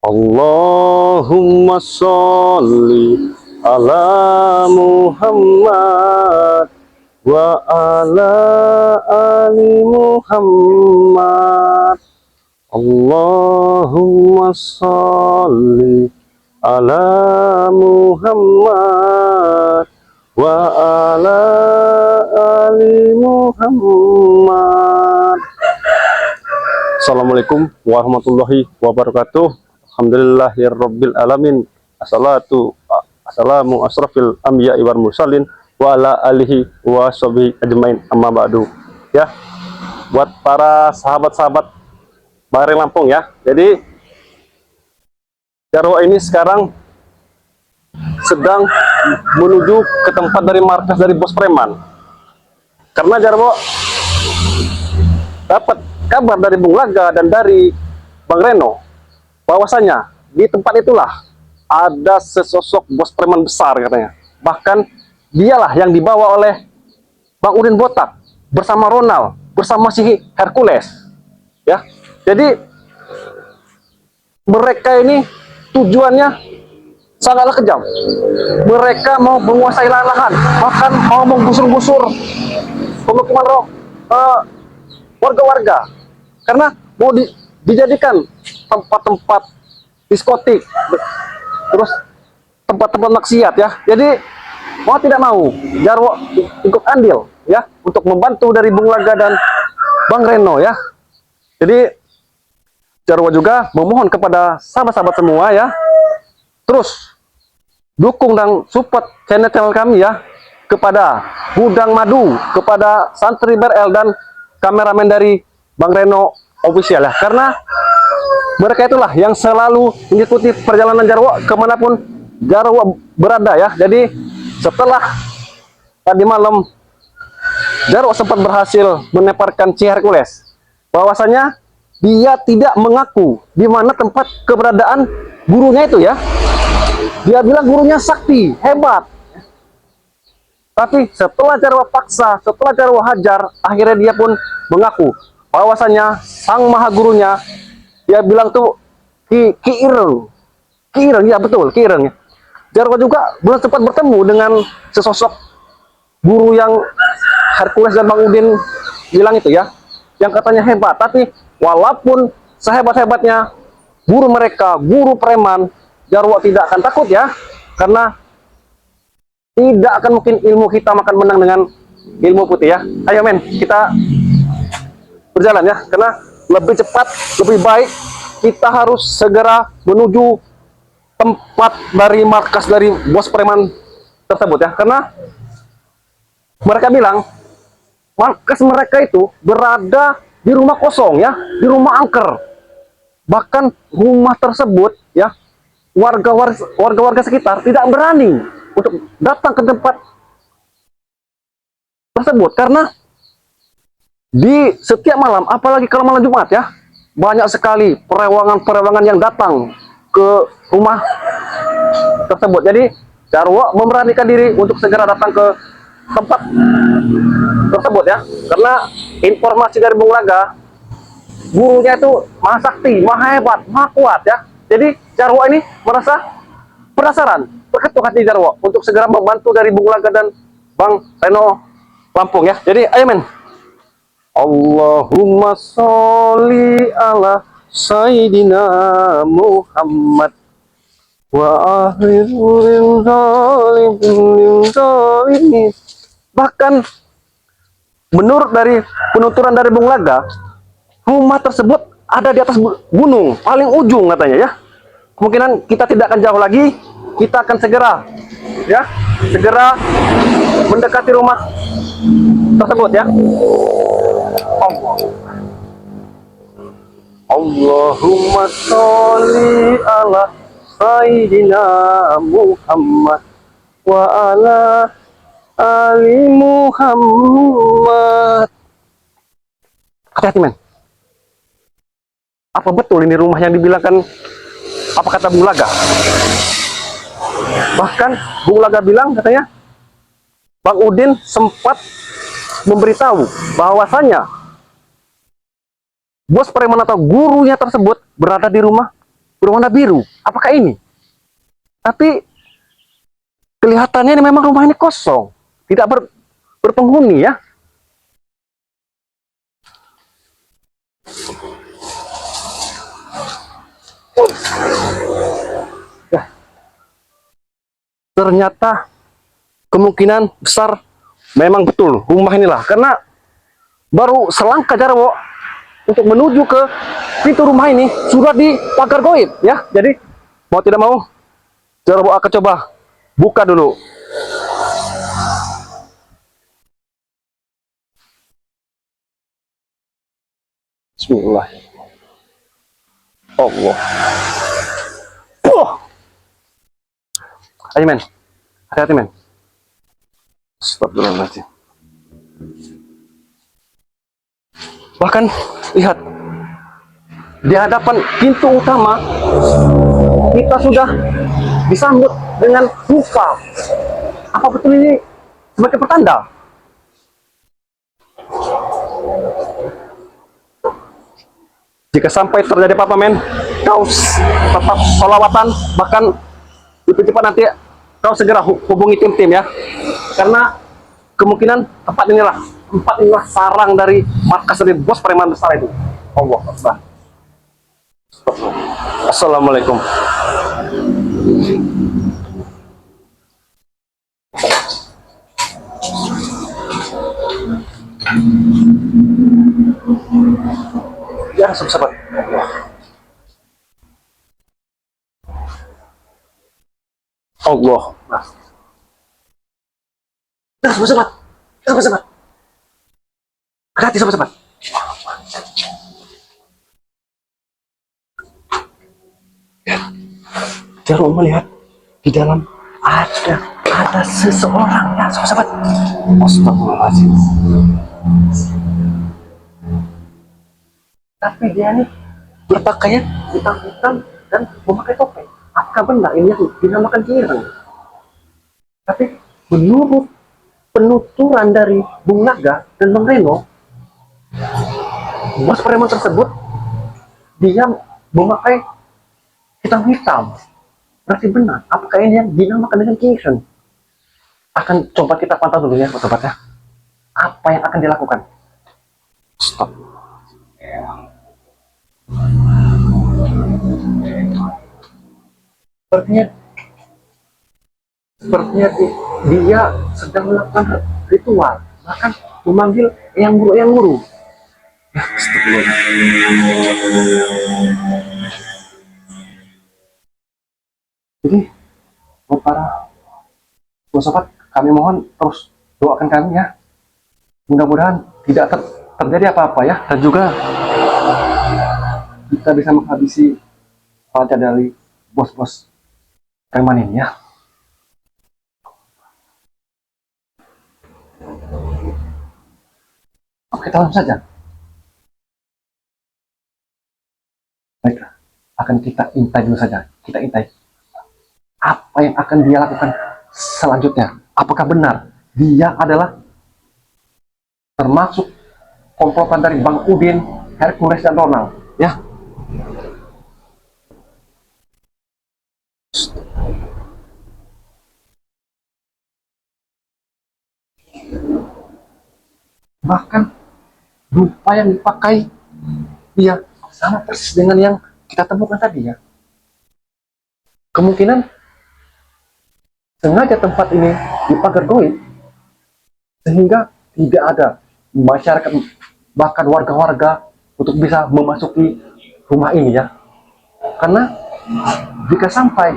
Allahumma sholli ala Muhammad wa ala ali Muhammad. Allahumma sholli ala Muhammad wa ala ali Muhammad. Assalamualaikum warahmatullahi wabarakatuh. Alhamdulillahirabbil alamin. Assalamu asrafil anbiya'i wal mursalin wa ala alihi wa sahbihi ajmain, amma ba'du. Ya, buat para sahabat-sahabat Bareng Lampung ya. Jadi Jarwo ini sekarang sedang menuju ke tempat dari markas dari bos preman. Karena Jarwo dapat kabar dari Bung Laga dan dari Bang Reno bahwasanya di tempat itulah ada sesosok bos preman besar katanya. Bahkan dialah yang dibawa oleh Bang Udin Botak bersama Ronald, bersama si Hercules. Ya. Jadi mereka ini tujuannya sangatlah kejam. Mereka mau menguasai lahan, bahkan mau menggusur-gusur pemukiman warga-warga. Karena mau dijadikan tempat-tempat diskotik, terus tempat-tempat maksiat ya. Jadi mau tidak mau Jarwo ikut andil ya untuk membantu dari Bung Laga dan Bang Reno ya. Jadi Jarwo juga memohon kepada sahabat-sahabat semua ya, terus dukung dan support channel kami ya, kepada Gudang Madu, kepada Santri BRL dan kameramen dari Bang Reno official ya. Karena mereka itulah yang selalu mengikuti perjalanan Jarwo kemanapun Jarwo berada ya. Jadi setelah tadi malam Jarwo sempat berhasil meneparkan si Hercules bahwasanya dia tidak mengaku di mana tempat keberadaan gurunya itu ya. Dia bilang gurunya sakti, hebat. Tapi setelah Jarwo paksa, setelah Jarwo hajar, akhirnya dia pun mengaku bahwasanya sang maha gurunya, dia bilang tuh Ki Ireng. Ki Ireng, ya betul, Ki Ireng. Jarwo juga belum sempat bertemu dengan sesosok guru yang Hercules dan Bang Udin bilang itu ya, yang katanya hebat. Tapi walaupun sehebat-hebatnya guru mereka, guru preman, Jarwo tidak akan takut ya, karena tidak akan mungkin ilmu hitam akan menang dengan ilmu putih ya. Ayo men, kita berjalan ya, karena lebih cepat, lebih baik kita harus segera menuju tempat dari markas dari bos preman tersebut ya. Karena mereka bilang markas mereka itu berada di rumah kosong ya, di rumah angker. Bahkan rumah tersebut ya, warga-warga sekitar tidak berani untuk datang ke tempat tersebut, karena di setiap malam, apalagi kalau malam Jumat ya, banyak sekali perewangan-perewangan yang datang ke rumah tersebut. Jadi Jarwo memberanikan diri untuk segera datang ke tempat tersebut ya, karena informasi dari Bung Laga, gurunya itu maha sakti, maha hebat, maha kuat ya. Jadi Jarwo ini merasa penasaran, berketuk hati Jarwo untuk segera membantu dari Bung Laga dan Bang Reno Lampung ya. Jadi ayo men, Allahumma sholli ala Sayyidina Muhammad wa akhirul zalimin. Bahkan menurut dari penuturan dari Bung Laga, rumah tersebut ada di atas gunung paling ujung katanya ya. Kemungkinan kita tidak akan jauh lagi, kita akan segera ya, segera mendekati rumah tersebut ya. Allahumma sholli ala Sayyidina Muhammad wa ala ali Muhammad. Hati-hati men. Apa betul ini rumah yang dibilangkan apa kata Bung Laga? Bahkan Bung Laga bilang katanya Bang Udin sempat memberitahu bahwasanya bos preman atau gurunya tersebut berada di rumah berwarna biru. Apakah ini? Tapi kelihatannya ini memang rumah ini kosong, tidak berpenghuni ya. Ya, ternyata kemungkinan besar memang betul rumah inilah, karena baru selangkah jarak untuk menuju ke pintu rumah ini sudah di pagar goib ya. Jadi mau tidak mau Jarwo akan coba buka dulu. Bismillah. Allah. Ayo men, hati-hati men. Astagfirullahaladzim. Bahkan lihat di hadapan pintu utama kita sudah disambut dengan duka. Apa betul ini sebagai pertanda? Jika sampai terjadi apa-apa men, kau tetap sholawatan, bahkan lebih cepat nanti kau segera hubungi tim-tim ya, karena kemungkinan tempat inilah sarang dari markas dari bos preman besar itu. Allah Akbar. Assalamualaikum. Ya, sahabat. Allah. Nah, sahabat. Sahabat. Hati-hati, sahabat. Jarwo melihat di dalam ada seseorang ya, sahabat. Astagfirullahaladzim. Tapi dia nih berpakaian hitam-hitam dan memakai topeng. Apakah benar ini yang dinamakan Kireng? Tapi menurut penuturan dari Bung Naga dan Bang Reno, bos preman tersebut dia memakai hitam-hitam. Berarti benar. Apakah ini yang dinamakan dengan Kireng? Akan coba kita pantau dulu ya, sobat ya. Apa yang akan dilakukan? Stop. Sepertinya dia sedang melakukan ritual, bahkan memanggil yang guru. Ya, jadi buat para sobat, kami mohon terus doakan kami ya. Mudah-mudahan tidak terjadi apa-apa ya, dan juga kita bisa menghabisi wajah dari bos-bos preman ini ya. Oke, tahu saja. Baiklah, akan kita intai dulu saja. Kita intai apa yang akan dia lakukan selanjutnya. Apakah benar dia adalah termasuk komplotan dari Bang Udin, Hercules, dan Ronald ya. Bahkan rupa yang dipakai dia sama persis dengan yang kita temukan tadi ya. Kemungkinan sengaja tempat ini dipagar goib sehingga tidak ada masyarakat bahkan warga-warga untuk bisa memasuki rumah ini ya. Karena jika sampai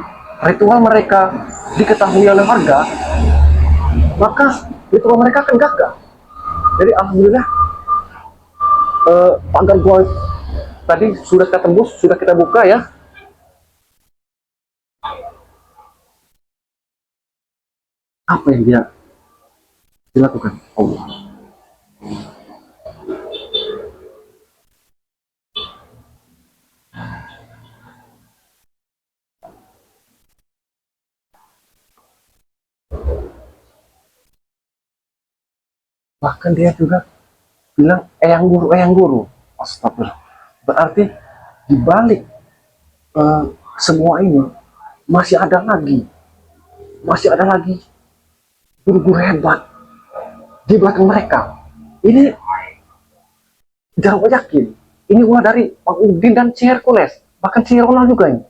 ritual mereka diketahui oleh warga, maka ritual mereka akan gagal. Jadi alhamdulillah pagar goib tadi sudah kita tembus, sudah kita buka ya. Apa yang dia dilakukan? Allah. Bahkan dia juga bilang eyang guru. Astagfirullah. Berarti dibalik eh, semua ini masih ada lagi, guru-guru hebat di belakang mereka. Ini Jarwo yakin ini ulah dari Bang Udin dan si Hercules, bahkan si Ronald juga ini.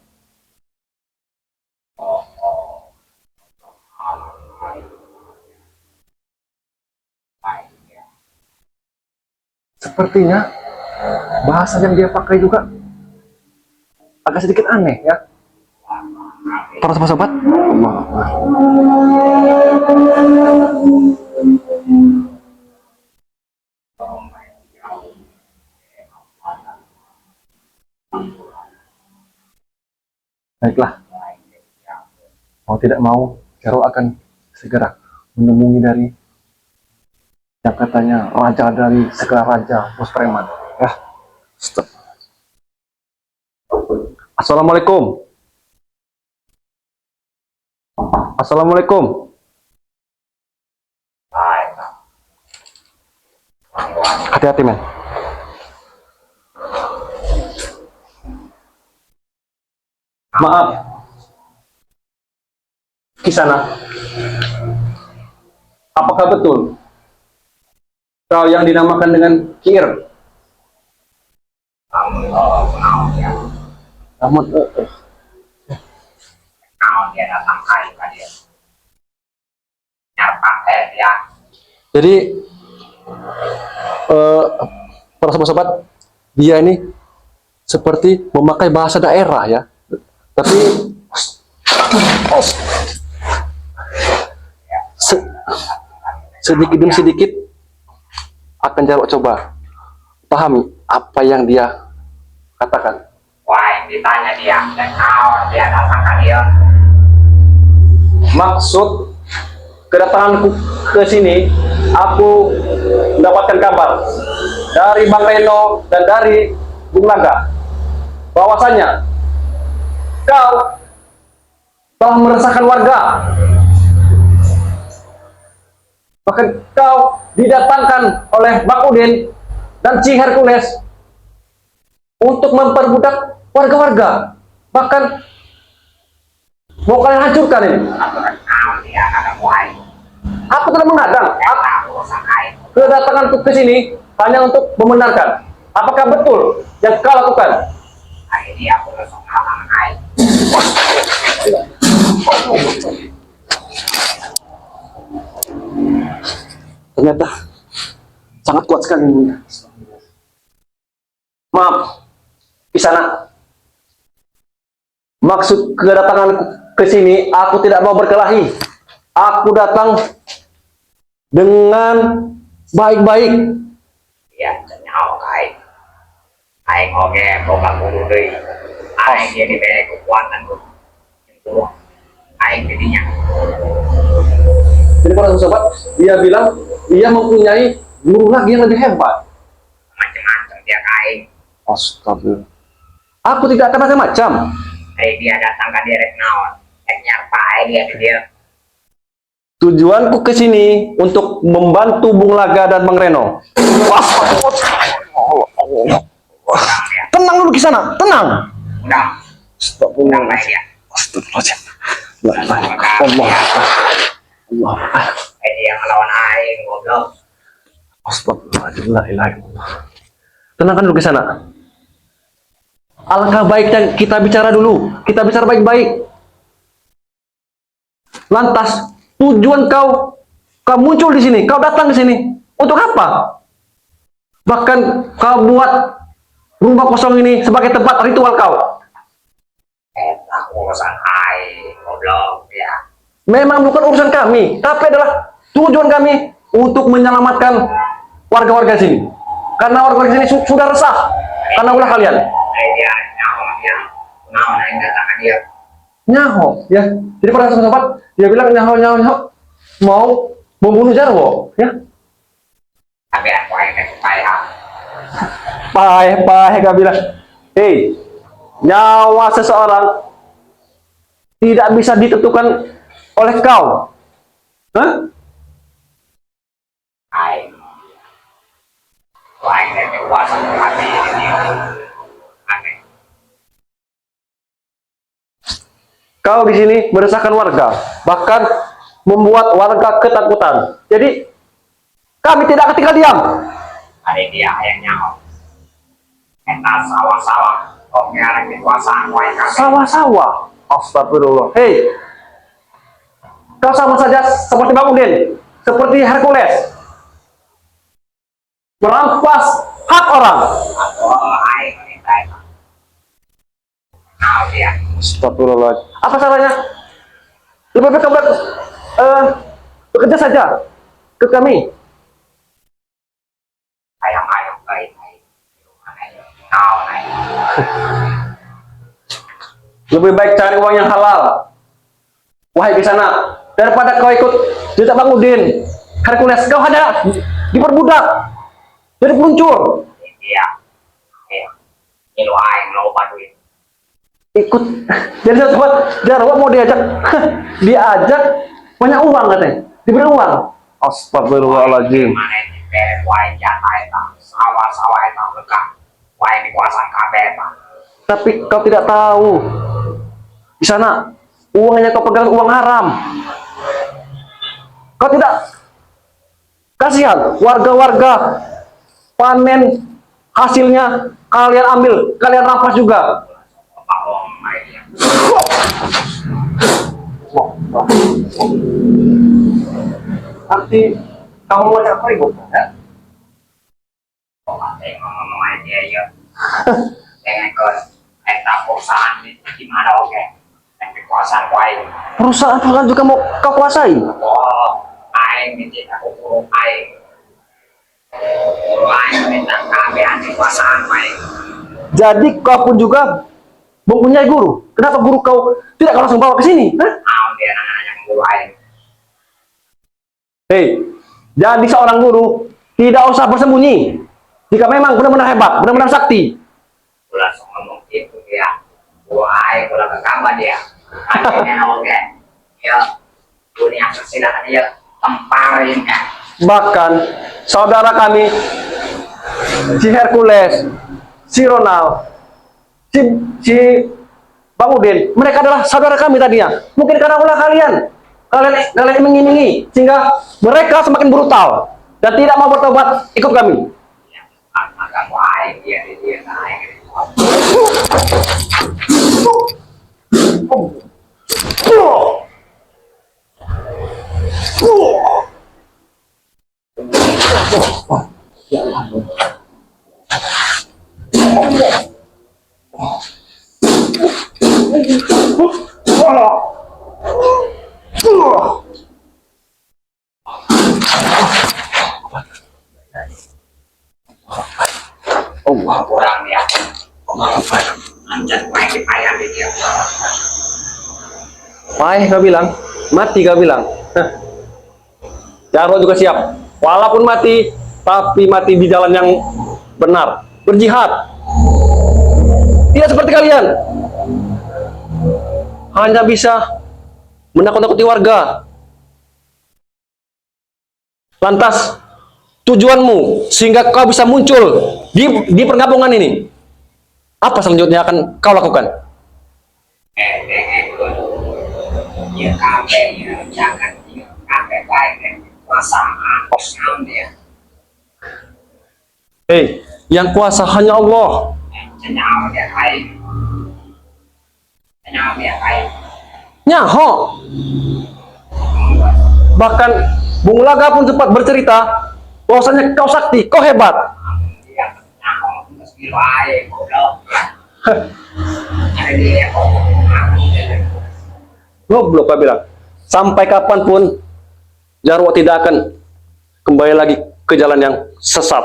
Sepertinya bahasa yang dia pakai juga agak sedikit aneh ya. Para sobat-sobat, baiklah, mau tidak mau Jarwo akan segera menemui dari yang katanya raja dari segala raja bos preman ya. Stop. Assalamualaikum. Assalamualaikum. Hati-hati men. Maaf, Kisana. Apakah betul kau yang dinamakan dengan Kir? Namun, dia datang kali dia nyarpak dia. Jadi, para sobat-sobat, dia ini seperti memakai bahasa daerah ya. Tapi sedikit demi sedikit akan Jarwo coba pahami apa yang dia katakan. Wah, ditanya dia, dan kau dia datang kalian. Maksud kedatanganku ke sini, aku mendapatkan kabar dari Bang Reno dan dari Bung Laga bahwasanya kau telah meresahkan warga. Bahkan kau didatangkan oleh Bang Udin dan Ci Hercules untuk memperbudak warga-warga. Bahkan mau kalian hancurkan ini. Kau dia ada mulai. Aku telah mengadang. Kedatanganku ke sini hanya untuk membenarkan. Apakah betul yang kau lakukan? Hari ini aku langsung halang air. Ternyata sangat kuat sekali ini. Maaf, Kisana. Maksud kedatangan ke sini, aku tidak mau berkelahi. Aku datang dengan baik-baik. Dia nyawa kai. Aing oke, boga guru deui. Aing dia diberi kekuatan tuh. Aing jadinya. Jadi para sobat, dia bilang dia mempunyai guru lagi yang lebih hebat. Macam-macam dia kai. Astagfirullah. Aku tidak akan macam-macam. Dia datang ke dia naon. Nyarpak dia. Tujuanku ke sini untuk membantu Bung Laga dan Bang Reno. Tenang dulu di sana, tenang. Udah. Udah baik ya. Astagfirullahaladzim. Allah. Dia ngelawan aing goblok. Astagfirullahaladzim. La ilaha illallah. Tenangkan dulu ke sana. Alangkah baiknya kita bicara dulu. Kita bicara baik-baik. Lantas tujuan kau muncul di sini, kau datang ke sini untuk apa? Bahkan kau buat rumah kosong ini sebagai tempat ritual kau. Urusan aing goblok ya. Memang bukan urusan kami, tapi adalah tujuan kami untuk menyelamatkan warga-warga sini. Karena warga-warga sini sudah resah karena ulah kalian. Dia nyawa aing datang ke dia. Nyaho, ya. Jadi pada sahabat dia bilang nyaho mau membunuh Jarwo, ya. Tapi aku aing payah. Paheh gak bilang, hei, nyawa seseorang tidak bisa ditentukan oleh kau. Hah? Aing dari kuasa hati ini. Kau di sini meresahkan warga, bahkan membuat warga ketakutan. Jadi kami tidak akan tinggal diam. Ada dia yang nyawa. Entah sawah-sawah. Oke, ada kekuasaan wae kami. Sawah-sawah. Astagfirullah. Hei, kau sama saja seperti Bang Udin, seperti Hercules, merampas hak orang. Oh, aing minta itu. Kau dia. Astagfirullah. Apa salahnya? Lebih baik kamu bekerja saja ke kami. Ayam-ayam baik. Kau naik. Lebih baik cari uang yang halal. Wahai di sana, daripada kau ikut cerita Bang Udin, Hercules, kau hanya diperbudak, jadi peluncur. Iya. Iya. Ini aing lupa duit. Ikut jadi satu buat Jarwo mau diajak diajak banyak uang katanya, diberi uang. Astagfirullahaladzim. Mana ini beres wae jatah eta. Sawah-sawah eta lekang. Wae dikuasaan kabeh eta. Tapi kau tidak tahu di sana uangnya kau pegang uang haram. Kau tidak kasihan warga-warga panen hasilnya kalian ambil, kalian rampas juga. Oh, my Nanti kamu mau cari ribut ya? Oh, ngomong aja ya. Dengan ke eta perusahaan gimana oke? Kekuasaan wae. Perusahaan juga mau kau kuasai. Oh, aing minta aku guru aing. Guru aing minta kabehan kekuasaan wae. Jadi kau pun juga mempunyai guru. Kenapa guru kau tidak kau langsung bawa ke sini? Hah? Dia nanya guru aing. Hei, jadi seorang guru tidak usah bersembunyi. Jika memang benar-benar hebat, benar-benar sakti. Langsung ngomong gitu dia. Guru aing udah ke kamar dia. Akhirnya oke. Ya, dunia persidangan dia temparin kan. Bahkan saudara kami, si Hercules, si Ronald, si Bang Udin, mereka adalah saudara kami tadinya. Mungkin karena ulah kalian mengiming-imingi sehingga mereka semakin brutal dan tidak mau bertobat ikut kami. Ya, kamu aing dia aing. Kurang dia. Anjat wae dipayah dia. Pai kau bilang, mati kau bilang. Hah. Jarwo juga siap. Walaupun mati, tapi mati di jalan yang benar. Berjihad. Tidak seperti kalian. Hanya bisa menakut-nakuti warga. Lantas, tujuanmu sehingga kau bisa muncul di perkampungan ini. Apa selanjutnya akan kau lakukan? Ya kabeh ya jangan dia kabeh baik kuasaan dia. Hei, yang kuasa hanya Allah. Nyawa dia baik. Nyawa dia baik. Nyaho. Bahkan Bung Laga pun sempat bercerita bahwasanya kau sakti, kau hebat. Dia nyawa meski baik goblok. Ada dia Goblok kau bilang. Sampai kapanpun Jarwo tidak akan kembali lagi ke jalan yang sesat.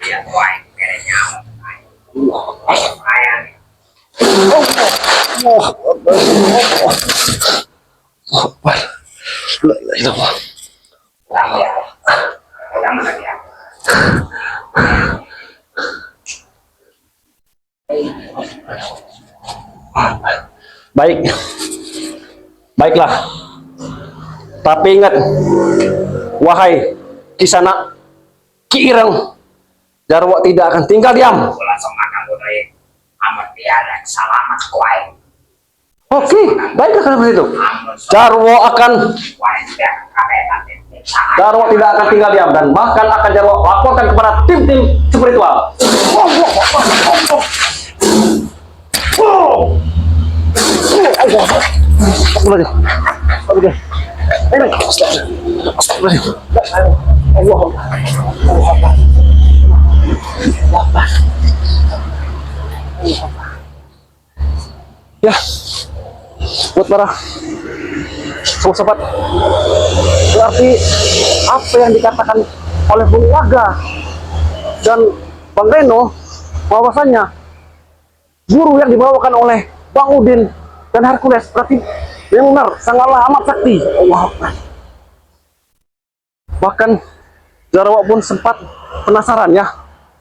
dia baik kayaknya nyawa. Kayak dia. Udah mana dia? Baik. Baiklah. Tapi ingat, wahai Kisana, Ki Ireng, Jarwo tidak akan tinggal diam. Aku langsung makan budaya. biar selamat kuai. Oke, baiklah kalau begitu. Jarwo tidak akan tinggal diam dan bahkan akan Jarwo laporkan kepada tim-tim spiritual. Ya, buat para sobat, berarti apa yang dikatakan oleh Bung Waga dan Bang Reno bahwasannya guru yang dibawakan oleh Bang Udin dan Hercules berarti benar sangatlah amat sakti. Allah Akbar. Bahkan Jarwo pun sempat penasaran ya,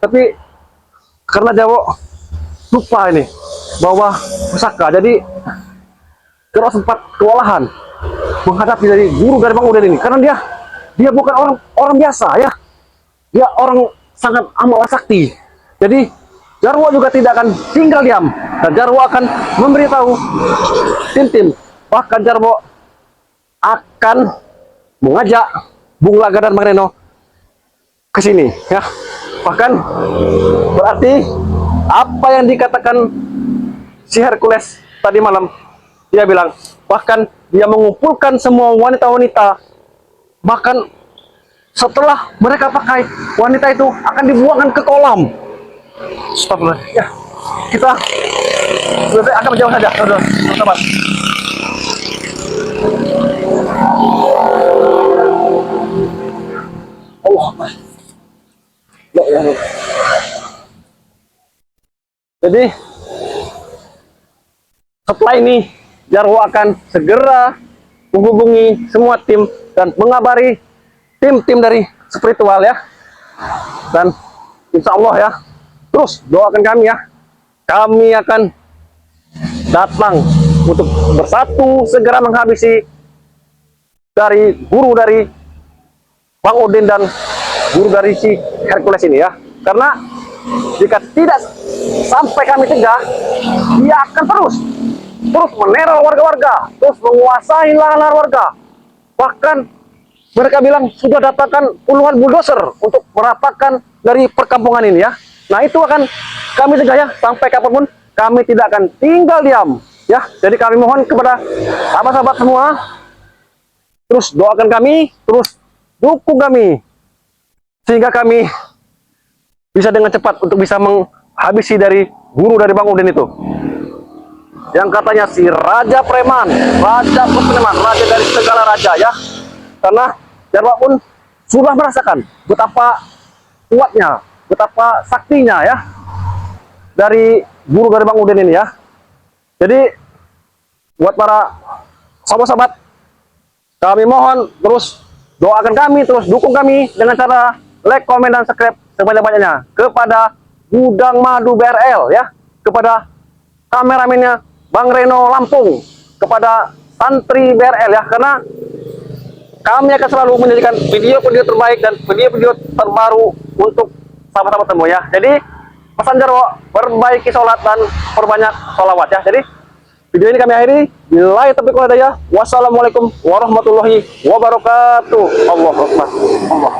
tapi karena Jarwo lupa ini bahwa pusaka, jadi Jarwo sempat kewalahan menghadapi dari guru dari Bang Udin ini, karena dia bukan orang biasa ya, dia orang sangat amat sakti. Jadi Jarwo juga tidak akan tinggal diam dan Jarwo akan memberitahu tim-tim, bahkan Jarwo akan mengajak Bung Laga dan Bang Reno ke sini ya. Bahkan berarti apa yang dikatakan si Hercules tadi malam, dia bilang bahkan dia mengumpulkan semua wanita-wanita, bahkan setelah mereka pakai wanita itu akan dibuangkan ke kolam. Stop ya, kita akan menjauh saja teman-teman. Jadi setelah ini Jarwo akan segera menghubungi semua tim dan mengabari tim-tim dari spiritual ya, dan insya Allah ya, terus doakan kami ya, kami akan datang untuk bersatu segera menghabisi dari guru dari Bang Udin dan guru dari si Hercules ini ya. Karena jika tidak sampai kami cegah, dia akan terus meneror warga-warga, terus menguasai lahan-lahan warga. Bahkan mereka bilang sudah datangkan puluhan bulldozer untuk meratakan dari perkampungan ini ya. Nah itu akan kami cegah ya, sampai kapanpun kami tidak akan tinggal diam ya. Jadi kami mohon kepada sahabat-sahabat semua, terus doakan kami, terus dukung kami, sehingga kami bisa dengan cepat untuk bisa menghabisi dari guru dari Bang Udin itu, yang katanya si Raja Preman, Raja Preman, Raja dari segala raja ya. Karena Jarwo pun sudah merasakan betapa kuatnya, betapa saktinya ya dari guru dari Bang Udin ini ya. Jadi buat para sahabat-sahabat, kami mohon terus doakan kami, terus dukung kami dengan cara like, komen, dan subscribe sebanyak-banyaknya kepada Gudang Madu BRL ya, kepada kameramennya Bang Reno Lampung, kepada Santri BRL ya, karena kami akan selalu menjadikan video-video terbaik dan video-video terbaru untuk sahabat-sahabat semua ya. Jadi pesan Jarwo, perbaiki sholat dan perbanyak sholawat ya. Jadi video ini kami akhiri. Billahi taufiq wal hidayah. Wassalamualaikum warahmatullahi wabarakatuh. Allahu Akbar. Allah.